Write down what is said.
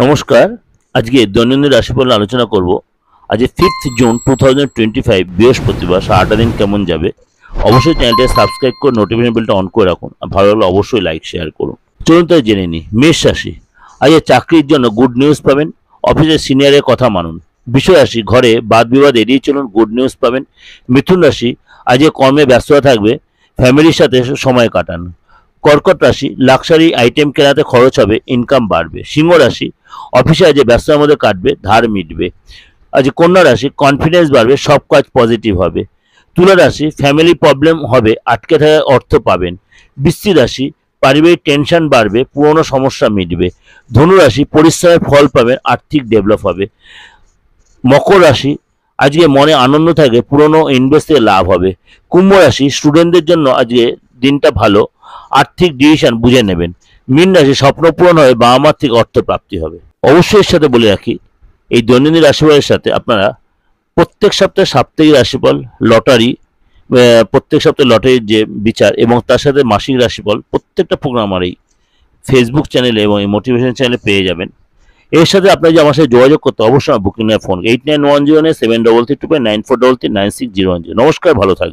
নমস্কার। আজকে দৈনন্দিন রাশিফল আলোচনা করব। আজ 5 জুন 2025 বৃহস্পতিবার। সারাটা দিন কেমন যাবে অবশ্যই চ্যানেলটা সাবস্ক্রাইব করে নোটিফিকেশন বেলটা অন করে রাখুন। আর ভালো লাগলে অবশ্যই লাইক শেয়ার করুন। চলুন তাই জেনে নিই। মেষ রাশি, আজ চাকরির জন্য গুড নিউজ পাবেন। অফিসের সিনিয়রের কথা মানুন। বৃষ রাশি, ঘরে বাদ বিবাদ এড়িয়ে চলুন, গুড নিউজ পাবেন। মিথুন রাশি, আজ কর্মে ব্যস্ততা থাকবে, ফ্যামিলির সাথে সময় কাটান। কর্কট রাশি, লাক্সারি আইটেম কেনাতে খরচ হবে, ইনকাম বাড়বে। সিংহ রাশি, অফিসে আজ ব্যস্ততার মধ্যে কাটবে, ধার মিটবে। আজ কন্যা রাশি, কনফিডেন্স বাড়বে, সব কাজ পজিটিভ হবে। তুলা রাশি, ফ্যামিলি প্রবলেম হবে, আটকে থাকা অর্থ পাবেন। বৃশ্চিক রাশি, পারিবারিক টেনশন বাড়বে, পুরনো সমস্যা মিটবে। ধনু রাশি, পরিশ্রমের ফল পাবেন, আর্থিক ডেভেলপ হবে। মকর রাশি, আজকে মনে আনন্দ থাকে, পুরনো ইনভেস্ট থেকে লাভ হবে। কুম্ভ রাশি, স্টুডেন্টদের জন্য আজকে দিনটা ভালো, আর্থিক ডিসিশন বুঝে নেবেন। মীন রাশি, স্বপ্ন পূরণ হবে, বাবা মার থেকে অর্থ প্রাপ্তি হবে। অবশ্যই এর সাথে বলে রাখি, এই দৈনন্দিন রাশিফলের সাথে আপনারা প্রত্যেক সপ্তাহে সাপ্তাহিক রাশিফল, লটারি, প্রত্যেক সপ্তাহে লটারির যে বিচার এবং তার সাথে মাসিক রাশিফল প্রত্যেকটা প্রোগ্রাম আমার এই ফেসবুক চ্যানেলে এবং এই মোটিভেশন চ্যানেলে পেয়ে যাবেন। এর সাথে আপনার যে আমার সাথে যোগাযোগ করতে অবশ্যই বুকিং ফোন 8910 73329439601। নমস্কার, ভালো থাকবেন।